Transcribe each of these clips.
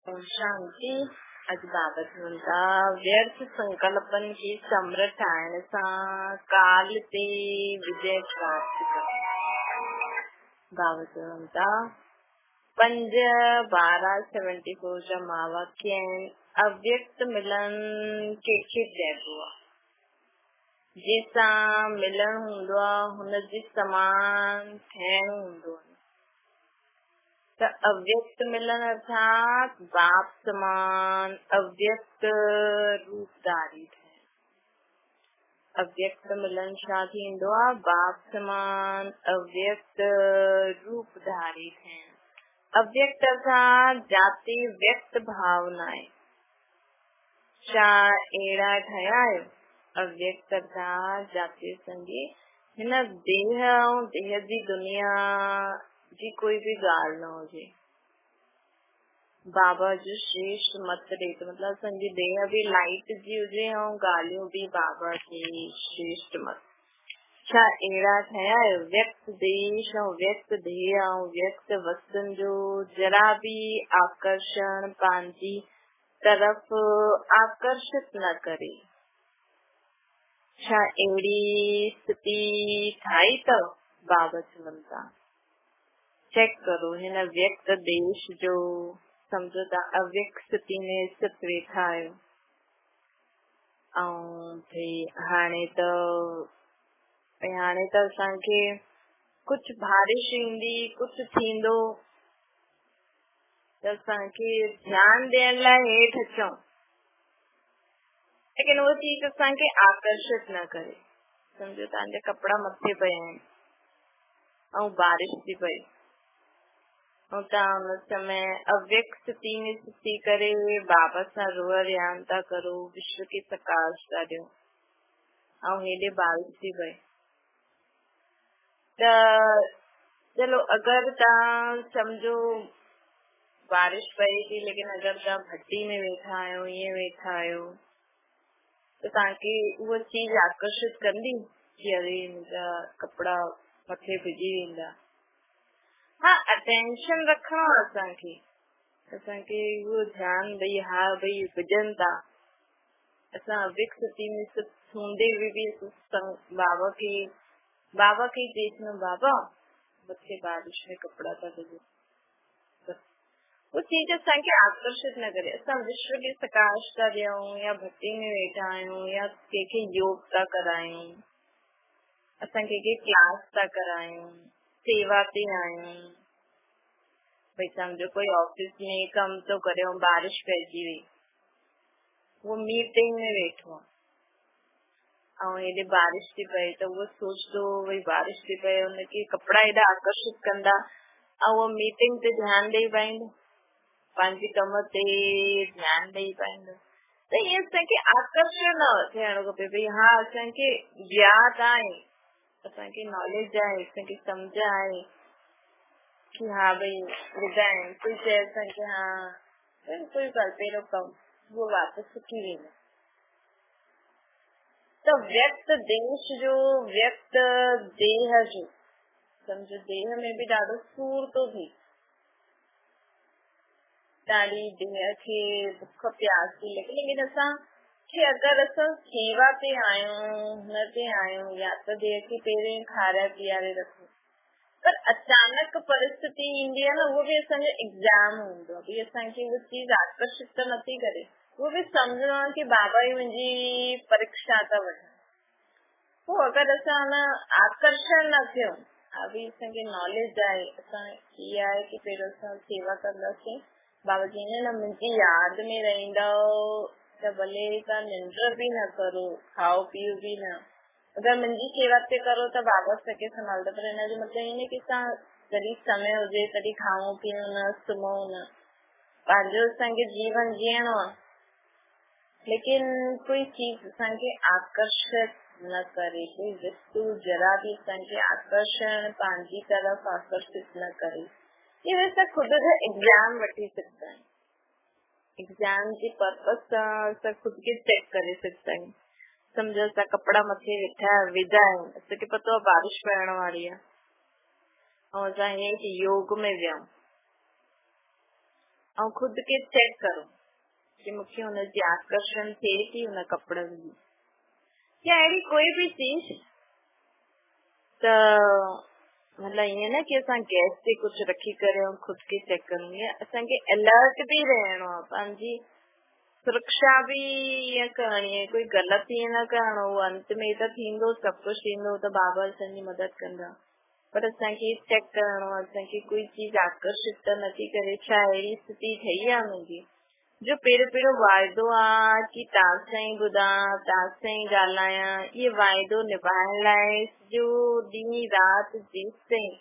शांति अजबाबत म्हणता व्यर्थ संकल्पन की समृद्ध ठाण सां काल ते विजय प्राप्त कर। बाबत म्हणता 5/12/74 जा महावाक्य अव्यक्त मिलन कंहिंखे चइबो आहे। जंहिंसां मिलण हूंदो आहे हुनजे समान थियणो हूंदो आहे। त अव्यक्त मिलन अर्थात बाप समान अव्यक्त रूपधारी है। अव्यक्त मिलन छा थींदो आहे? बाप समान अव्यक्त रूपधारी है। अव्यक्त अर्थात जाते व्यक्त भावनाएं छा अहिड़ा ठहिया आहियो? अव्यक्त अर्थात जाते संगी हिन देह ऐं देह जी दुनिया जी कोई भी ॻाल्हि न हुजे। बाबा जो श्रेष्ठ मत ॾे मतलब असांजी देह भी लाइट जी हुजे ऐं ॻाल्हियूं भी बाबा जी श्रेष्ठ मत। छा अहिड़ा ठहिया आहियो? व्यक्त देश ऐं व्यक्त देह ऐं व्यक्त वस्तुनि जो जरा भी आकर्षण पंहिंजी तरफ आकर्षित न करे। छा अहिड़ी स्थिति ठाही अथव? बाबा चवनि था चेक करो हिन व्यक्त देश जो। समझो था अव्यक्त स्थिति में स्थित वेठा आहियो ऐं भई हाणे त असांखे कुछ बारिश ईंदी कुछ थींदो त असांखे ध्यान ॾियण लाइ हेठि अचूं, लेकिन वो चीज असांखे आकर्षित न करे। समझो तव्हांजा कपिड़ा मथे पिया आहिनि ऐं बारिश थी पई ऐं तव्हां हुन समय अव्यक्त स्थिति में स्थिति करे बाबा सां रुअ रियान था करो, विश्व खे प्रकाश था ॾियो ऐं हेॾे बारिश थी पई। त चलो अगरि तव्हां समझो बारिश पई थी, लेकिन अगरि तव्हां भट्टी में वेठा आहियो, ईअं वेठा आहियो त तव्हांखे उहा चीज आकर्षित कंदी कि अरे मुंहिंजा कपिड़ा मथे भिॼी वेंदा। हाँ, अटेंशन रखणो आहे असांखे उहो ध्यानु भई हा भई भिॼनि था। असां अव्यक्त स्थिति में हूंदे हुए भी बाबा खे चईसि बाबा मथे बारिश में कपिड़ा था भिॼो। वो चीज असांखे आकर्षित न करे। असां विश्व खे प्रकाश था ॾियूं या भट्टी में वेठा आहियूं या कंहिंखे योग था करायूं, असां कंहिंखे क्लास था करायूं, सेवा ते आहियूं। भई समझो कोई ऑफिस में कम तो करे ऐं बारिश पइजी वई, वो मीटिंग में वेठो आहे ऐं हेॾे बारिश थी पए त उहो सोचदो भई बारिश थी पए, हुनखे कपिड़ा हेॾा आकर्षित कंदा ऐं उहो मीटिंग ते ध्यानु ॾेई पाईंदो, पंहिंजे कम ते ध्यानु ॾेई पाईंदो। त ईअं असांखे आकर्षण थियणो खपे। भई हा असांखे ज्ञात आहे, असांखे नॉलेज आहे, असांखे सम्झ आहे कि हा भई ॿुधाइनि कोई चए असांखे हा कोई ॻाल्हि पहिरियों कमु उहो वापसि सिखी वेंदो। त व्यक्त देश जो व्यक्त देह जो समझो देह में भी ॾाढो सूर थो थिए, ॾाढी देह खे बुख प्यास थी लॻे। लेकिन असांखे अगरि असां सेवा ते आहियूं, हुन ते आहियूं या त देह खे पहिरें खाराए पीआरे रखो, पर अचानक परिस्थिति ईंदी आहे न, उहो भी असांजो एग्जाम हूंदो आहे। भई असांखे उहा चीज आकर्षित त नथी करे, उहो भी सम्झणो आहे कि बाबा ही मुंहिंजी परीक्षा था वठनि। पोइ अगरि असां न आकर्षण न थियूं, अभी असांखे नॉलेज आहे, असां इहा आहे कि पहिरियों असां सेवा कंदासीं, बाबा जी ने न मुंहिंजी याद में रहंदव त भले तव्हां निंड भी न करो, खाओ पीओ भी न, अगर मुंहिंजी सेवा ते करो त बाबा असांखे संभालंदा। पर हिन जो मतिलबु ईअं कि असां जॾहिं समय हुजे तॾहिं खाऊं पीऊं न, सुम्हूं न, पंहिंजो असांखे जीवन जीअणो आहे, लेकिन कोई चीज असांखे आकर्षित न करे, कोई वस्तु जरा भी असांखे आकर्षण पंहिंजी तरफ आकर्षित न करे। ये वैसा खुद का एग्जाम वठी सघंदा आहियूं, एग्जाम जे पर्पज सां असां खुद खे चेक करे सघंदा आहियूं। समझो असां कपिड़ा मथे विधा आहियूं, असांखे पतो आहे बारिश पवण वारी आहे ऐं असां हीअं कि योग में वियूं ऐं खुद के चेक करो कि मूंखे हुनजी आकर्षण थिए थी हुन कपिड़नि जी, या अहिड़ी कोई बि चीज। त मतलब ईअं न कि असां गैस ते कुछ रखी करे खुद के चेक करूं, असांखे अलर्ट भी रहणो आहे, पंहिंजी सुरक्षा भी ईअं करणी आहे, कोई गलत ईअं न करणो। अंत में त थींदो, सभु कुछ थींदो, त बाबा असांजी मदद कंदा, पर असांखे चेक करणो आहे असांखे कोई चीज आकर्षित त नथी करे। छा अहिड़ी स्थिति ठही आहे मुंहिंजी जो पहिरियों वाइदो आहे कि तव्हां सां ई ॿुधां, तव्हां सां ई ॻाल्हायां, इहे वाइदो निभाइण लाइ जो ॾींहुं राति जेसिताईं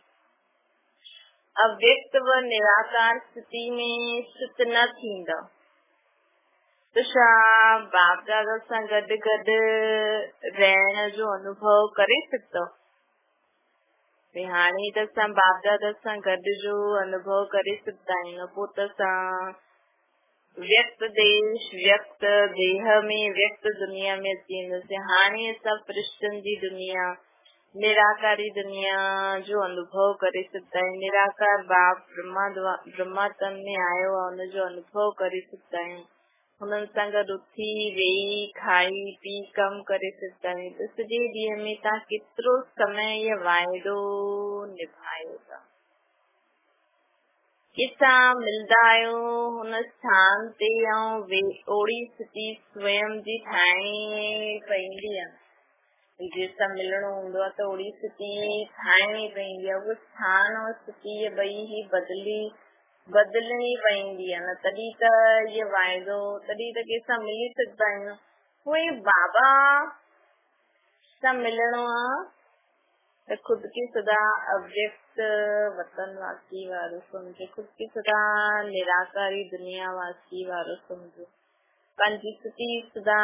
अव्यक्त व निराकार स्थिति में स्थित न थींदा, त छा बाप दादा सां गॾु गॾु रहण जो अनुभव करे सघंदव? भई हाणे त असां बाप दादा सां गॾु जो अनुभव करे सघंदा आहियूं, पोइ त असां व्यक्त देश, व्यक्त देह में, व्यक्त दुनिया में अची वेंदासीं। हाणे असां फरिश्तनि जी दुनिया, निराकारी दुनिया जो अनुभव करे सघंदा आहियूं। निराकार बाप ब्रह्मा तन में आयो आहे, हुनजो अनुभव करे सघंदा आहियूं। हुननि सां गॾु उथी वेही खाई पी कमु करे सघंदा आहियूं। त सॼे ॾींहं में तव्हां केतिरो समय इहो वाइदो निभायो था? किसां मिलंदा आहियूं हुन स्थान ते, ऐं ओड़ी स्थिति स्वयं जी ठाहिणी पवंदी आहे। जंहिंसां मिलणो हूंदो आहे त ओड़ी स्थिति ठाहिणी पवंदी आहे। उहो स्थान और स्थिति इहे ॿई ही बदिलणी पवंदी आहे न, तॾहिं त इहो वाइदो, तॾहिं त कंहिंसां मिली सघंदा आहियूं। उहे बाबा सां मिलणो आहे त खुद की सदा अव्यक्त वतन वासी वारो समझो, खुद की सदा निराकारी दुनिया वासी वारो समझो, पंहिंजी स्थिति सदा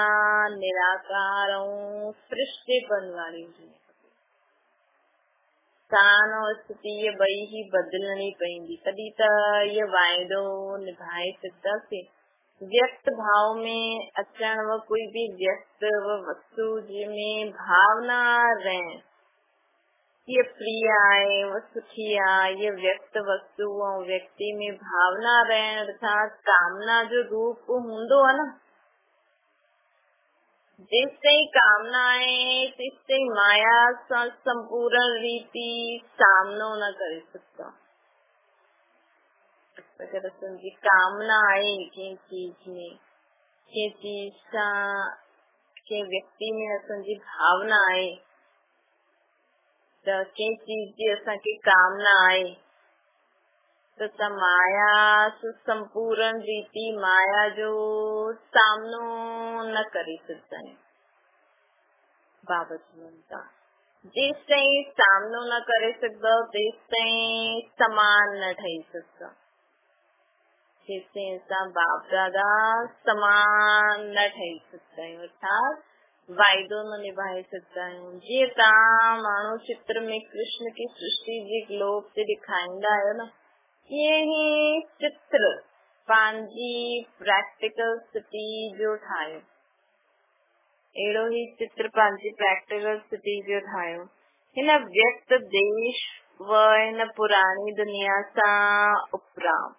निराकार ऐं सृष्टिपन वारी हुजे। स्थान और स्थिति इहे ॿई ही बदिलणी पवंदी, तॾहिं त इहो वाइदो निभाए सघंदासीं। व्यक्त भाव में अचण व कोई भी व्यक्त व वस्तु जंहिंमें भावना रहण, ये प्रिय आहे, वो सुठी आहे, ये व्यक्त वस्तु ऐं व्यक्ति में भावना रहण अर्थात कामना जो रूप हूंदो आहे न। जेसिताईं कामना आहे तेसिताईं माया सां संपूर्ण रीति सामनो न करे सघंदा। अगर असांजी कामना आहे कंहिं चीज में, कंहिं चीज सां, कंहिं व्यक्ति में असांजी भावना आहे, त कंहिं चीज जी असांखे कामना आहे त माया संपूर्ण रीति माया जो सामनो न करे सघंदा आहियूं। बाबा चवंदा जेसिताईं सामनो न करे सघंदव तेसिताईं समान न ठही सघंदा। जेसिताईं असां बाप दादा समान न ठही सघंदा आहियूं, अर्थात वाइदो न निभाए सघंदा आहियूं। जीअं तव्हां माण्हू चित्र में कृष्ण की सृष्टि जी ग्लोब ते ॾेखारींदा आहियो न, ईअं ई चित्र पंहिंजी प्रैक्टिकल स्थिति जो ठाहियो, अहिड़ो ई चित्र पंहिंजी प्रैक्टिकल स्थिति जो ठाहियो। हिन व्यक्त देश व हिन पुराणी दुनिया सां उपराम,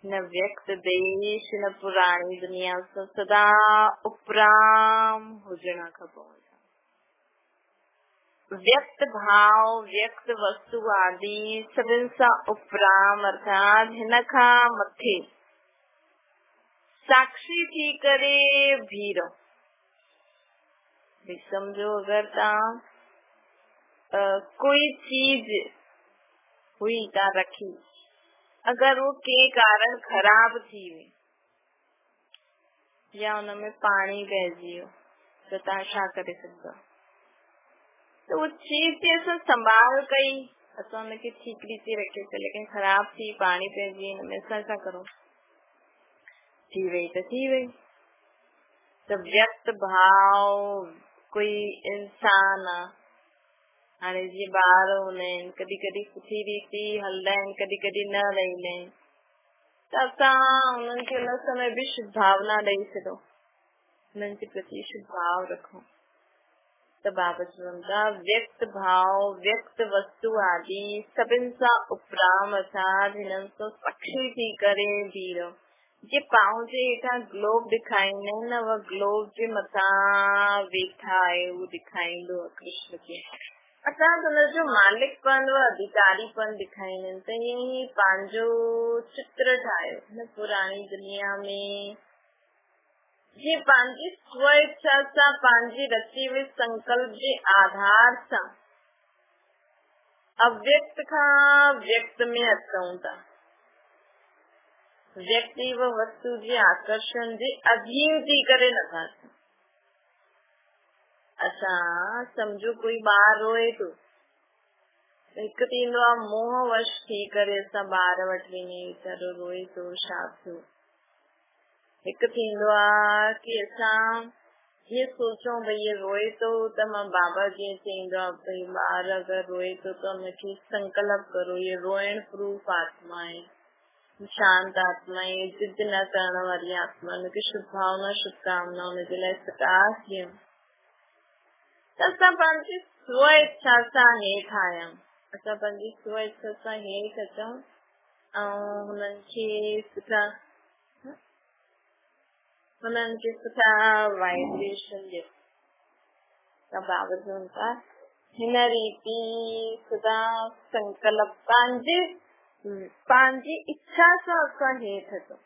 हिन व्यक्त देश, हिन पुराणी दुनिया सां सदा उपराम हुजण खपो। व्यक्त भाव, व्यक्त वस्तु आदि सभिनि सां उपराम अर्थात हिन खां मथे साक्षी थी करे बीह रहो। समझो अगर तव्हां कोई चीज हुई तव्हां रखी, अगर वो के कारण खराब थी वई या उनमें पानी बहिजी वियो त तव्हां छा करे सघंदा? तो वो चीज ते असां संभाल कई, असां उनखे ठीक रीति रखे थे, लेकिन खराब थी, पानी पइजी, हिनमें असां छा करूं? थी वई त थी वई। त व्यक्त भाव कोई इंसान आहे, हाणे जीअं ॿार हूंदा आहिनि, कॾहिं कॾहिं सुठी रीति हलंदा आहिनि, कॾहिं कॾहिं न रहंदा आहिनि, त असां उन्हनि खे उन समय बि शुभ भावना ॾेई छॾो, उन्हनि जे प्रति शुभ भाव रखो। त बाबा चवंदा व्यक्त भाव व्यक्त वस्तु आदि सभिनि सां उपराम असां हिननि सां साक्षी थी करे बीह रहो। जे पाँव जे हेठां ग्लोब ॾेखारींदा आहिनि न, उहा ग्लोब जे मथां वेठा आहे, उहो ॾेखारींदो आहे कृष्ण खे। असां हुनजो मालिकपन व अधिकारीपन ॾेखारींदा आहिनि। त ईअं ई पंहिंजो चित्र ठाहियो हिन पुराणी दुनिया में, जे पंहिंजी स्व इच्छा सां पंहिंजी रची हुई संकल्प जे आधार सां अव्यक्त खां व्यक्त में अचूं था। व्यक्ति व वस्तु जे आकर्षण जे अधीन थी करे नथा थियूं। असां सम्झो कोई ॿार रोए थो, हिकु थींदो आहे मोह वश थी करे असां ॿार वटि वेंदा आहियूं, वीचारो रोए थो छा थियो। हिकु थींदो आहे की असां ये सोचूं भई ये रोए तो त मां बाबा जीअं चईंदो आहे भई ॿार अगरि रोए थो त हुनखे संकल्प करो, ये रोइण प्रूफ आत्मा आहे, शांत आत्मा आहे, जिद न करण वारी आत्मा, हुनखे शुभ भावना शुभकामना हुनजे लाइ सकाश ॾियूं। त असां पंहिंजी स्व इच्छा सां हेठि आहियूं, असां पंहिंजी स्व इच्छा सां हेठि अचूं ऐं हुननि खे सुठा वाइब्रेशन ॾियो। त बाबा चवनि था हिन रीति ख़ुदा संकल्प पंहिंजी इच्छा सां असां हेठि अचूं।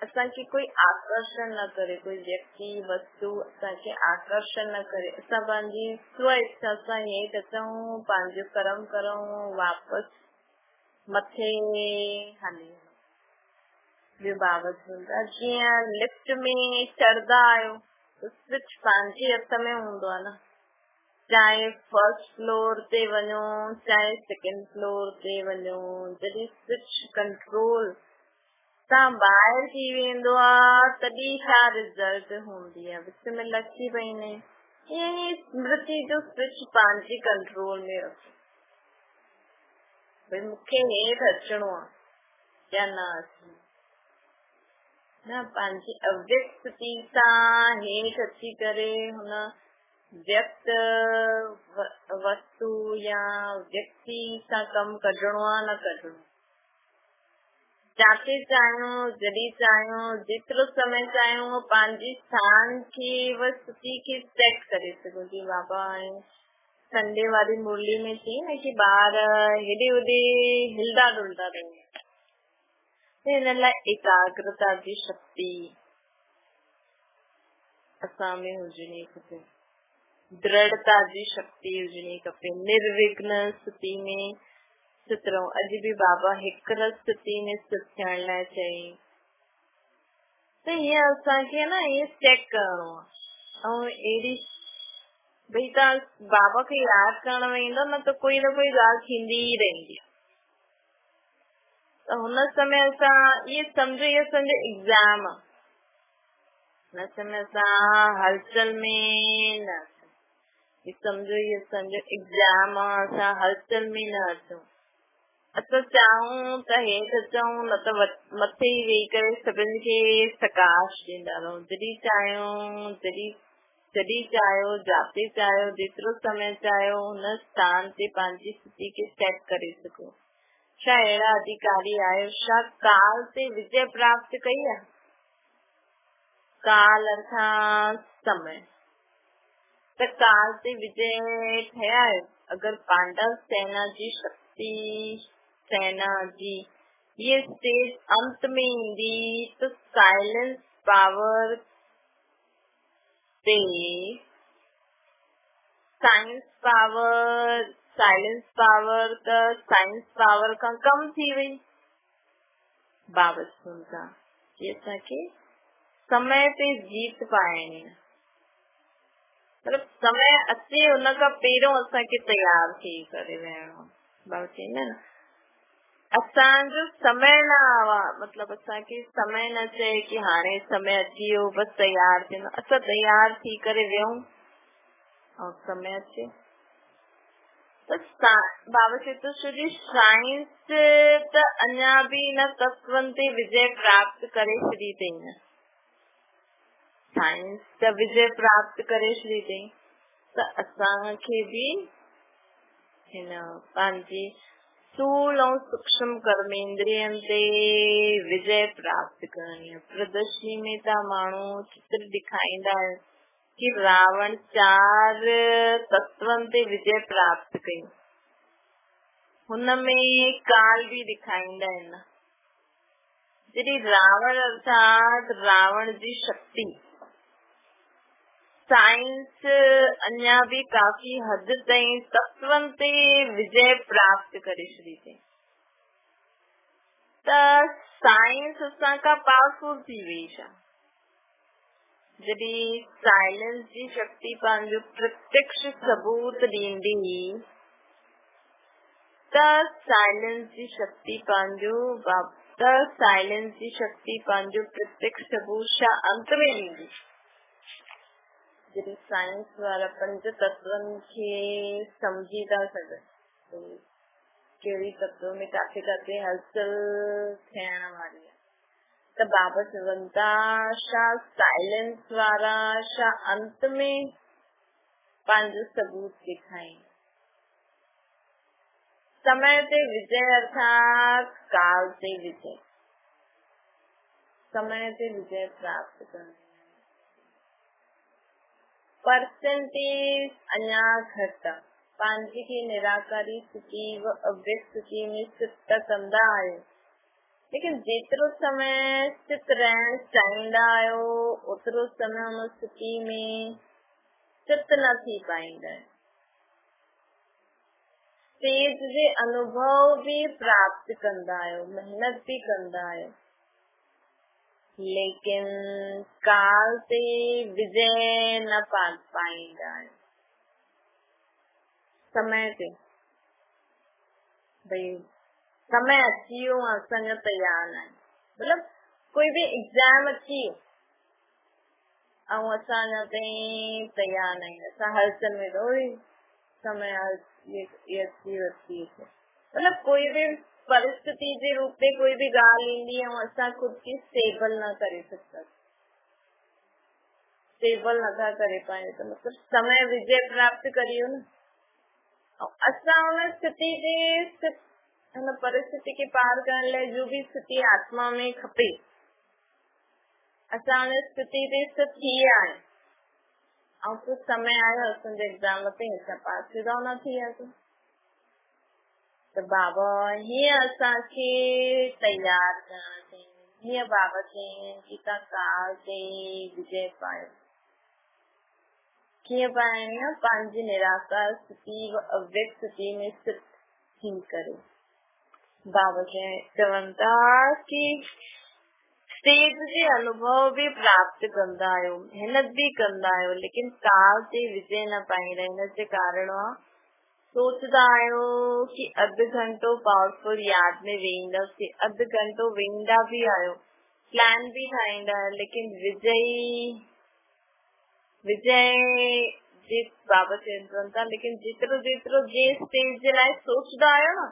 असांखे कोई आकर्षण न करे, कोई व्यक्ति वस्तु असांखे आकर्षण न करे, असां पंहिंजी स्व इच्छा सां हेठि अचूं, पंहिंजो कर्म करूं, वापसि मथे हली। ॿियो बाबा चवंदा जीअं लिफ्ट में चढ़ंदा आहियो त स्विच पंहिंजे हथ में हूंदो आहे न, चाहे फर्स्ट फ्लोर ते वञो चाहे सेकेंड फ्लोर ते वञो, जॾहिं स्विच कंट्रोल तां ॿाहिरि थी वेंदो आहे तॾहिं छा रिज़ल्ट हूंदी आहे, विच में लची पईंदा आहिनि। ईअं ई स्मृति जो स्विच पंहिंजे कंट्रोल में रखो, भई मूंखे हेठि अचिणो आहे या न अचिणो, न पंहिंजी अव्यक्त स्थिति सां हेठि अची करे हुन व्यक्त वस्तु या व्यक्ति सां कमु कढणो आहे न कढणो। जाते चाहियूं जॾहिं चाहियूं जेतिरो समय चाहियूं पंहिंजी स्थान खे व स्थिति खे सेट करे सघूं। जीअं बाबा संडे वारी मुरली में थी न कि ॿार हेॾे होॾे हिलदा डुलदा रहनि, हिन लाइ एकाग्रता जी शक्ति असां में हुजणी खपे, दृढ़ता जी शक्ति हुजणी खपे, निर्विघ्न स्थिति में स्थित रहूं। अॼु बि बाबा हिकु स्थिति में स्थित थियण लाइ चई त हीअं असांखे न इहे चेक करणो आहे। ऐं अहिड़ी भई तव्हां बाबा खे यादि करण वेंदो न त कोई ॻाल्हि थींदी ई रहंदी आहे। त हुन समय असां इहे सम्झो इहो सम्झो एग्ज़ाम आहे, हिन समय असां हलचल में न अचूं, सम्झो इहो सम्झो एग्ज़ाम आहे, असां हलचल में न अचूं। असां चाहियूं त हेठि अचूं न त मथे ई वेही करे सभिनि खे सकाश ॾींदा रहूं। जॾहिं चाहियो जाते चाहियो जेतिरो समय चाहियो हुन स्थान ते पंहिंजी स्थिति खे सेट करे सघो। छा अहिड़ा अधिकारी आहियो छा काल ते विजय प्राप्त कई आहे? काल अर्थात समय, त काल ते विजय ठहिया आहियो? अगरि पांडव सेना जी शक्ति सेना जी ये स्टेज अंत में ईंदी तो साइलेंस पावर पे साइंस पावर खां कम थी वई। बाबा सुनता ये असांखे समय ते जीत पाइणी आहे, मतलब समय अचे हुन खां पहिरियों असांखे तयार थी करे वेहणो। बाबा चईंदा न असांजो समय न आवा, मतलब असांखे समय न चए कि हाणे समय अची वियो बस तयार थींदो, असां तयार थी करे वेहूं ऐं समय अचे त बाबा चए थो छोजी साइंस त अञा बि न तत्वनि ते विजय प्राप्त करे छॾी अथई, न साइंस त विजय प्राप्त करे छॾी अथई, त असांखे भी हिन पंहिंजी स्थूल और सूक्ष्म कर्मेंद्रियन ते विजय प्राप्त करनी है। प्रदर्शनी में ता माण्हू चित्र दिखाईंदा है कि रावण 4 तत्वन ते विजय प्राप्त कई। हुनमें काल भी दिखाईंदा आहिनि। जॾहिं रावण अर्थात रावण जी शक्ति साइंस अञा भी काफ़ी हद ताईं तत्वन ते विजय प्राप्त करे छॾी अथई। त साइंस असां खां पावरफुल थी वई छा? जॾहिं साइलेंस जी शक्ति पंहिंजो प्रत्यक्ष सबूत ॾींदी त साइलेंस जी शक्ति पंहिंजो प्रत्यक्ष सबूत छा अंत में ॾींदी। जॾहिं साइंस वारा 5 तत्वनि खे समझी था सघनि कहिड़ी तत्व में काथे काथे हलचल थियण वारी आहे, त बाबा चवनि था छा साइलेंस वारा छा अंत में पंहिंजो सबूत ॾेखारीनि। समय ते विजय अर्थात काल ते विजय, समय ते विजय प्राप्त करनी। परसेंटेज अञा घटि आहे। पंहिंजी खे निराकारी स्थिति व अव्यक्त स्थिति में स्थित कंदा आहियो, लेकिन जेतिरो समय स्थित रहण चाहींदा आहियो ओतिरो समय उन स्थिति में स्थित न थी पाईंदा आहियो। तेज जे अनुभव भी प्राप्त कंदा आहियो, मेहनत भी कंदा आहियो, लेकिन काल ते विजय न पा पाईंदा आहियो। समय ते भई समय अची वियो असांजो तयार न आहे, मतलब कोई भी एग्जाम अची वियो ऐं असां अञा ताईं तयार न आहियूं, असां हलचल में थोरी समय मतलब कोई भी परिस्थिति जे रूप में कोई भी ॻाल्हि ईंदी है असां खुद की स्टेबल न करे सघंदा, स्टेबल नथा करे पाए तो मतलब समय विजय प्राप्त करियो न। असां उन स्थिति जे उन परिस्थिति के पार करण लाइ जो भी स्थिति आत्मा में खपे असां उन स्थिति ते स्थित थी आहियूं ऐं कुछ समय आयो असांजे एग्जाम ते असां पास थी था न थी वियासीं। त बाबा हीअं असांखे तयार करणु चाहिनि, हीअं बाबा चयनि कि तव्हां काल ते विजय पायो। कीअं पाइणी आहे? पंहिंजी निराकार स्थिति व अव्यक्त स्थिति में स्थित थी करे। बाबा चवनि था कि तेज जे अनुभव भी प्राप्त कंदा आहियो, मेहनत भी कंदा आहियो, लेकिन काल ते विजय न पाईंदा। हिन जे कारण सोचदा आहियो कि अधु घंटो पावरफुल याद में वेंदासीं, अधु घंटो वेंदा भी आहियो, प्लान भी ठाहींदा आहियो, लेकिन विजय जी बाबा चवनि था लेकिन जेतिरो जंहिं स्टेज जे लाइ सोचदा आहियो न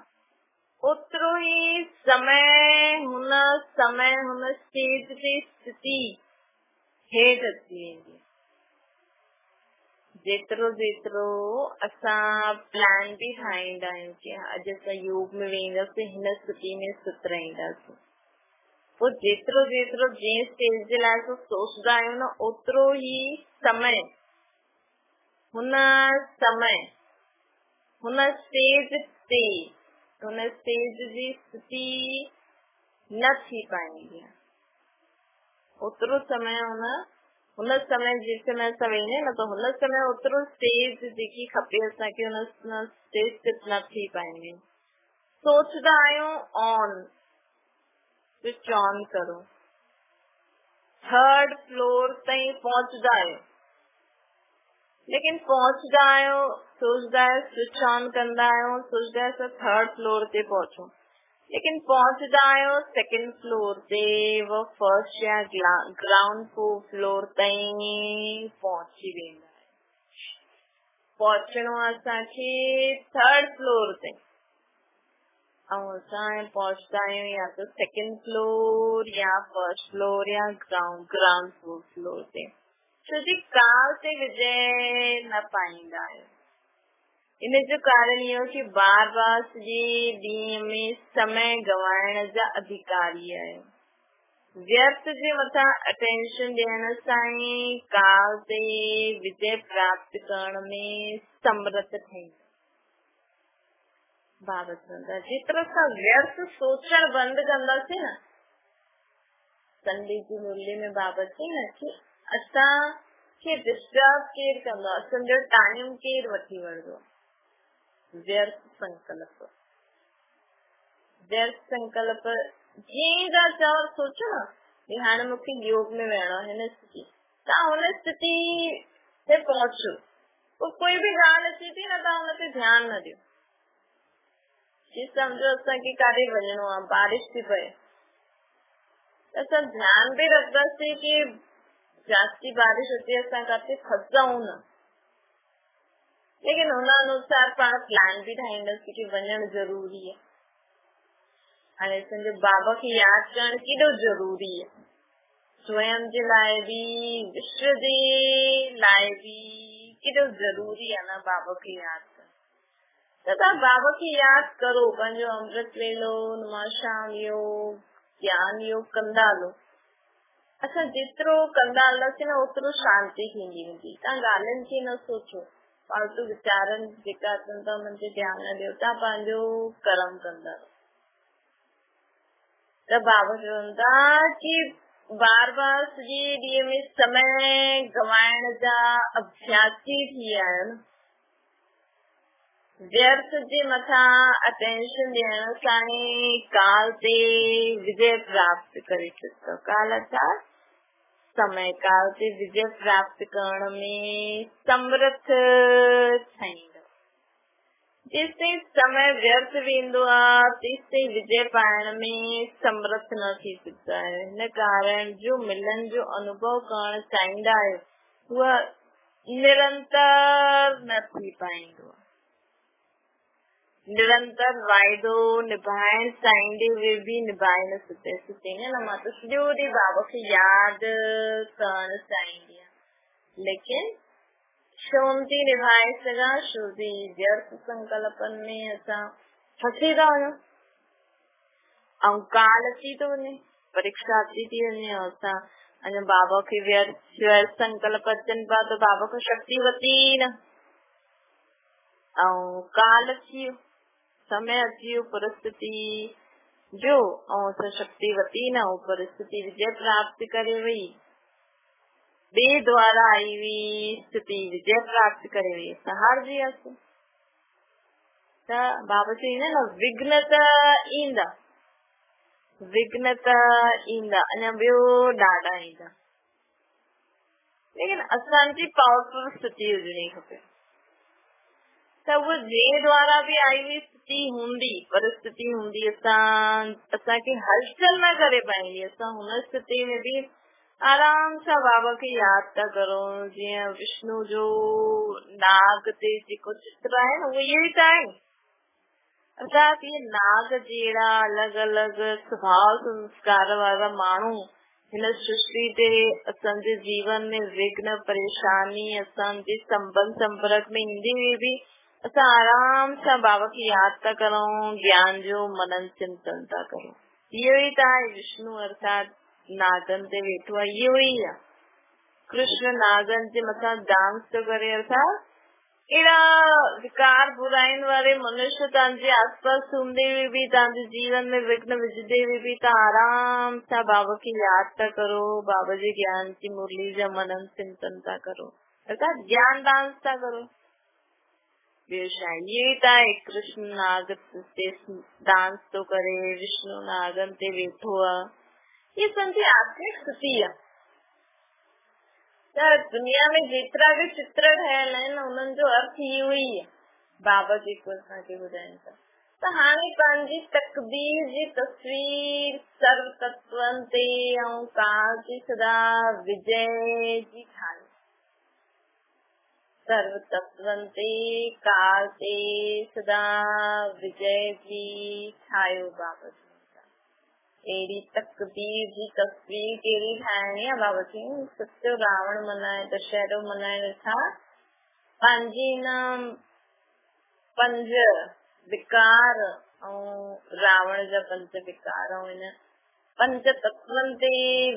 ओतिरो ई समय हुन स्टेज ते स्थिति हेठि अची वेंदी। जेतिरो असां प्लान भी ठाहींदा आहियूं कि अॼु असां योग में वेंदासीं, हिन स्थिति में स्थित रहंदासीं, पोइ जेतिरो जंहिं स्टेज जे लाइ असां सोचदा आहियूं न ओतिरो ई समय हुन स्टेज जी स्थिति न थी पाईंदी आहे। ओतिरो समय हुन समय जिस समय असां वेंदा आहियूं न त हुन समय ओतिरो स्टेज जेकी खपे असांखे हुन स्टेज स्थित न थी पाईंदी। सोचदा आहियूं ऑन स्विच ऑन करो, 3rd फ्लोर ताईं पहुंचदा आहियो, लेकिन पहुंचदा आहियो सोचदा आहियो स्विच ऑन कंदा आहियो, सोचदा आहियो 3rd फ्लोर ते पहुचो, लेकिन पहुंचदा आहियो 2nd फ्लोर ते व 1st या ग्राउंड फ्लोर ताईं पहुची वेंदा आहियो। पहुचणो असांखे 3rd फ्लोर ते ऐं असां पहुचदा आहियूं या त 2nd फ्लोर या 1st फ्लोर या ग्राउंड फ्लोर ते। छो जी काल ते विजय न पाईंदा आहियूं। इन जो कारण इहो कि बार बार सॼे ॾींहं में समय गवाइण जा अधिकारी आहियूं। व्यर्थ जे मथां अटेंशन ॾियण सां ई काल ते विजय प्राप्त करण में समर्थ थींदा। बाबा चवंदा जेतिरो असां व्यर्थ सोचण बंदि कंदासीं न, संडे जी मुरली में बाबा चई न कि असांखे डिस्टर्ब केरु कंदो, असांजो टाइम केरु वठी वठंदो। व्यर्थ संकल्प, व्यर्थ संकल्प जीअं था चओ सोचो न कि हाणे मूंखे योग में वेहणो आहे हिन स्थिति, तव्हां हुन स्थिति ते पहुचो, पोइ कोई बि ॻाल्हि अचे थी न तव्हां हुन ते ध्यानु न ॾियो। जी सम्झो असांखे काॾे वञिणो आहे, बारिश थी पए, असां ध्यानु बि रखंदासीं कि जास्ती बारिश अचे असां काथे फसूं न, लेकिन हुन अनुसार पाण प्लान बि ठाहींदासीं कि वञणु ज़रूरी आहे। हाणे असांजे बाबा खे यादि करणु केॾो ज़रूरी आहे, स्वयं जे लाइ बि विश्व जे लाइ बि केॾो ज़रूरी आहे न बाबा खे यादि करणु। त तव्हां बाबा खे यादि करो, पंहिंजो अमृत वेलो, नमाशाम योग, ज्ञान योग कंदा हलो। असां जेतिरो कंदा हलंदासीं न ओतिरो शांती थींदी वेंदी। तव्हां ॻाल्हियुनि खे न सोचो, फालतू वीचारनि जेका अचनि था हुननि ते ध्यानु न ॾियो, तव्हां पंहिंजो कर्म कंदा। त बाबा चवंदा कि बार बार सॼे ॾींहं में समय गवाइण जा अभ्यासी थी विया आहिनि। व्यर्थ जे मथां अटेंशन ॾियण सां ई काल ते विजय प्राप्त करे सघंदो। काल अर्थात समय, काल ते विजय प्राप्त करण में समर्थ थींदो। जेसिताईं समय व्यर्थ वेंदो आहे तेसिताईं विजय पाइण में समर्थ न थी सघंदा आहे। हिन कारण जो मिलन जो अनुभव करण चाहींदा आहियो उहा निरंतर न थी पाईंदो। निरंतर वाइदो निभाइण चाहींदे हुए बि निभाए न सघंदासीं न। मां त सॼो ॾींहुं बाबा खे यादि करणु चाहींदी आहियां, लेकिन छो थी निभाए सघां, छो थी व्यर्थ संकल्पनि में असां फसी था वञूं ऐं काल अची थो वञे, परीक्षा अची थी वञे, असां अञा बाबा खे व्यर्थ संकल्प अचनि पिया त बाबा खां शक्ति वती न, ऐं काल अची वियो, समय अची वियो परिस्थिति जो, ऐं असां शक्ति वती न, परिस्थिति विजय प्राप्त करे वई, ॿिए द्वारा आई हुई स्थिति विजय प्राप्त करे वई, असां हारजी वियासीं। त बाबा चईंदा न विघ्न त ईंदा, विघ्न त ईंदा, अञा ॿियो ॾाढा ईंदा, लेकिन असांजी पावरफुल स्थिति हुजणी खपे। त उहा जंहिं द्वारा बि आई हुई स्थिति हूंदी, परिस्थिति हूंदी, असांखे हलचल न करे पाईंदी। असां हुन स्थिति में बि आराम सां बाबा खे यादि था करो। जीअं विष्णु जो नाग ते जेको चित्र आहे न, उहो इहो ई त आहे। अर्थात इहे नाग जहिड़ा अलॻि अलॻि स्वभाव संस्कार वारा माण्हू हिन सृष्टि ते असांजे जीवन में विघ्न परेशानी असांजे संबंध संपर्क में ईंदी हुई बि असां आराम सां बाबा खे यादि था करूं, ज्ञान जो मनन चिंतन था करूं। इहो ई त आहे विष्णु अर्थात नागन ते वेठो आहे, इहो ई आहे। कृष्ण नागन जे मथां डांस थो करे, अर्थात अहिड़ा विकार बुराइनि वारे मनुष्य तव्हांजे आसपास हूंदे हुए बि, तव्हांजे जीवन में विघ्न विझंदे हुए बि तव्हां आराम सां बाबा खे यादि था करो, बाबा जे ज्ञान जी मुरली जा मनन चिंतन था करो, अर्थात ज्ञान डांस था करो। ॿियो छा, इहे त आहे कृष्ण नाग ते डांस थो करे, विष्णु नागन ते वेठो आहे, ये संजी आत्मिक स्थिति आहे। त दुनिया में जेतिरा बि चित्र ठहियल आहिनि उन्हनि जो अर्थ इहो ई आहे, बाबा जेको असांखे ॿुधाइनि था। त हाणे पंहिंजी तकदीर जी तस्वीर सर्व तत्वनि ते ऐं काल जी सदा विजय जी ठाहियो। सर्व तत्वनि ते काल ते सदा विजय जी ठाहियो बाबा। एड़ी तकदीर जी तस्वीर केड़ी ठाणी है बाबा जी सत्यो रावण मनाए दशहरो मनाए था पंजी न पंज विकार रावण जा पंज विकार इन पंच तत्वन ते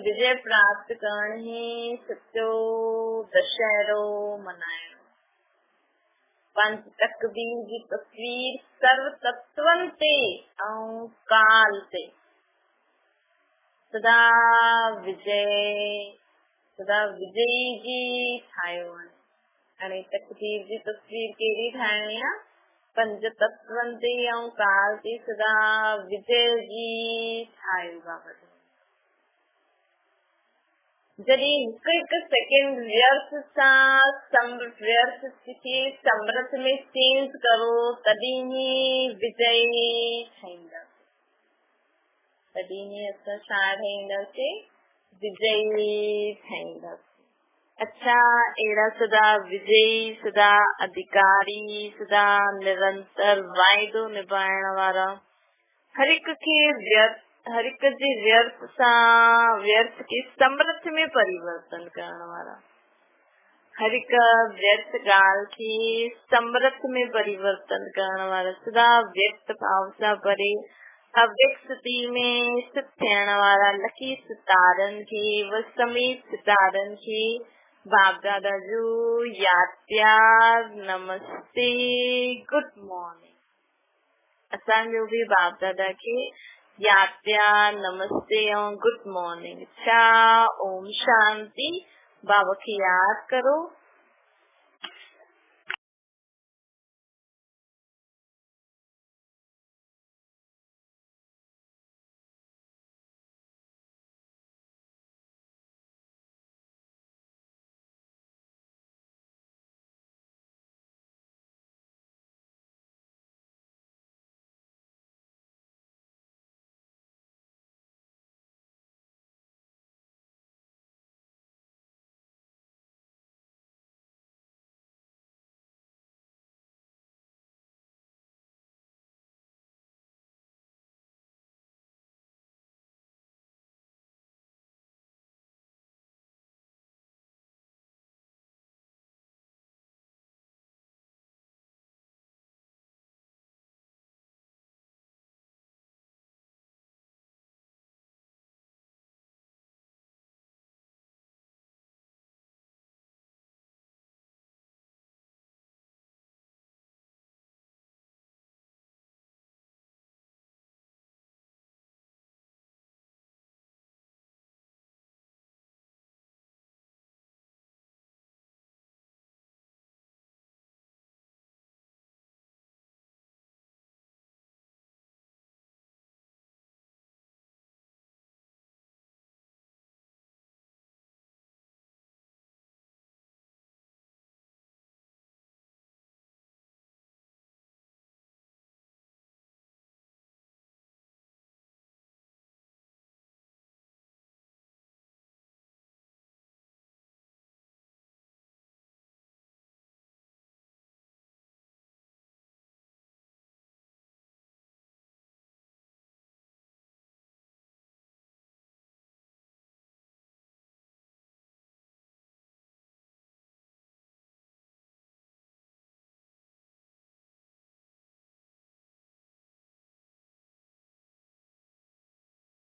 विजय प्राप्त करण ही सत्यो दशहरो मनाए पंच तकदीर जी तस्वीर सर्व तत्वन ते काल ते सदा विजयी जी ठाहियो आहे तकदीर जी तस्वीर कहिड़ी ठाहिणी आहे पंज तत्वन ते काल ते सदा विजय जी ठाहियो बाबा जॾहिं हिकु हिकु सेकेंड व्यर्थ सां व्यर्थ खे समर्थ में चेंज करो तॾहिं ई विजयी ठहींदा तॾहिं ई असां छा ठाहींदासीं विजयी ठाहींदासीं अच्छा अहिड़ा सदा विजयी सदा अधिकारी सदा निरंतर वाइदो निभाइण वारा हर हिक खे हर हिक जे व्यर्थ के समर्थ में परिवर्तन करण वारा हर हिक व्यर्थ ॻाल्हि खे समर्थ में परिवर्तन करण वारा सदा व्यक्त भाव सां परे अव्यक्त स्थिति में स्थित थियण वारा लकी सितारनि खे वसमीत सितारनि खे बाप दादा जो याद प्यार नमस्ते गुड मॉर्निंग असांजो भी बाप दादा खे याद प्यार नमस्ते और गुड मॉर्निंग अच्छा ओम शांति बाबा की याद करो